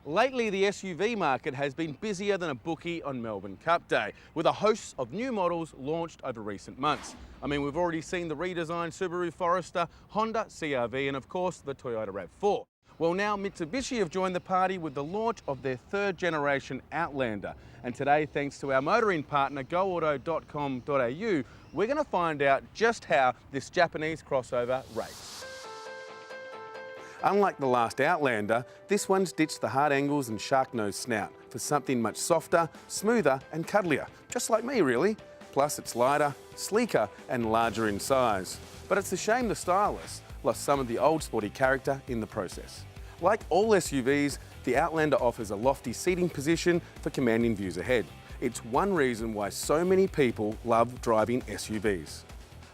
Lately, the SUV market has been busier than a bookie on Melbourne Cup Day, with a host of new models launched over recent months. I mean, we've already seen the redesigned Subaru Forester, Honda CR-V, and of course, the Toyota RAV4. Well, now Mitsubishi have joined the party with the launch of their third generation Outlander. And today, thanks to our motoring partner, GoAuto.com.au, we're going to find out just how this Japanese crossover rates. Unlike the last Outlander, this one's ditched the hard angles and shark-nosed snout for something much softer, smoother and cuddlier, just like me really. Plus it's lighter, sleeker and larger in size. But it's a shame the stylists lost some of the old sporty character in the process. Like all SUVs, the Outlander offers a lofty seating position for commanding views ahead. It's one reason why so many people love driving SUVs.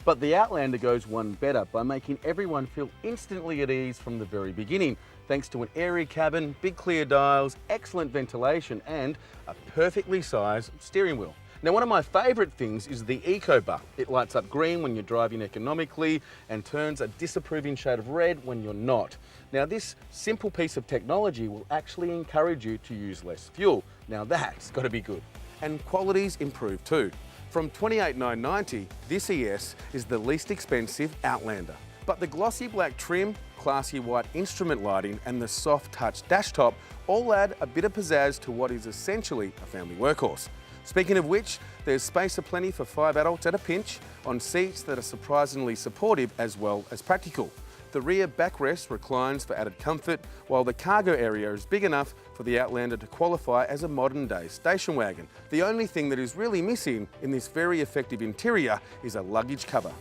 But the Outlander goes one better by making everyone feel instantly at ease from the very beginning, thanks to an airy cabin, big clear dials, excellent ventilation and a perfectly sized steering wheel. Now, one of my favourite things is the Eco Bar. It lights up green when you're driving economically and turns a disapproving shade of red when you're not. Now, this simple piece of technology will actually encourage you to use less fuel. Now, that's got to be good. And quality's improved too. From $28,990, this ES is the least expensive Outlander. But the glossy black trim, classy white instrument lighting and the soft touch dash top all add a bit of pizzazz to what is essentially a family workhorse. Speaking of which, there's space aplenty for 5 adults at a pinch on seats that are surprisingly supportive as well as practical. The rear backrest reclines for added comfort, while the cargo area is big enough for the Outlander to qualify as a modern-day station wagon. The only thing that is really missing in this very effective interior is a luggage cover.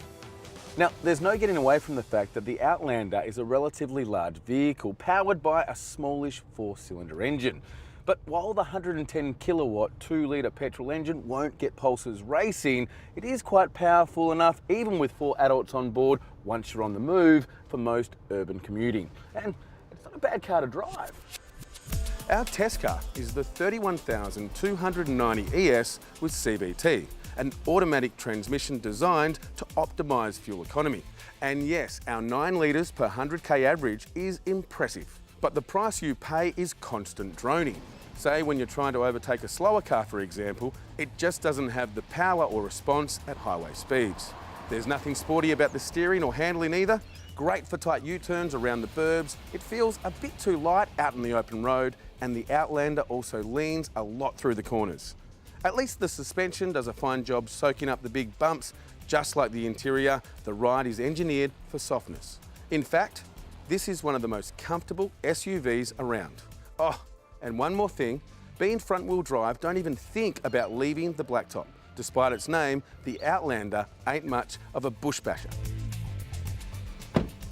Now, there's no getting away from the fact that the Outlander is a relatively large vehicle powered by a smallish 4-cylinder engine. But while the 110 kilowatt 2-litre petrol engine won't get pulses racing, it is quite powerful enough, even with 4 adults on board, once you're on the move, for most urban commuting. And it's not a bad car to drive. Our test car is the 31,290 ES with CVT, an automatic transmission designed to optimise fuel economy. And yes, our 9 litres per 100k average is impressive. But the price you pay is constant droning. Say when you're trying to overtake a slower car, for example, it just doesn't have the power or response at highway speeds. There's nothing sporty about the steering or handling either. Great for tight U-turns around the burbs. It feels a bit too light out in the open road, and the Outlander also leans a lot through the corners. At least the suspension does a fine job soaking up the big bumps. Just like the interior, the ride is engineered for softness. In fact, this is one of the most comfortable SUVs around. Oh, and one more thing, being front-wheel drive, don't even think about leaving the blacktop. Despite its name, the Outlander ain't much of a bush basher.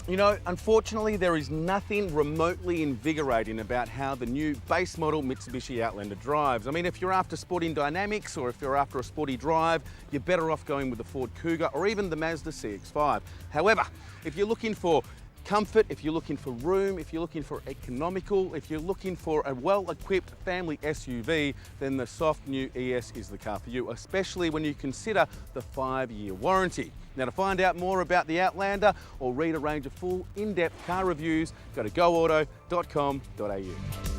You know, unfortunately, there is nothing remotely invigorating about how the new base model Mitsubishi Outlander drives. I mean, if you're after sporting dynamics or if you're after a sporty drive, you're better off going with the Ford Kuga or even the Mazda CX-5. However, if you're looking for comfort, if you're looking for room, if you're looking for economical, if you're looking for a well-equipped family SUV, then the soft new ES is the car for you, especially when you consider the 5-year warranty. Now, to find out more about the Outlander or read a range of full in-depth car reviews, go to GoAuto.com.au.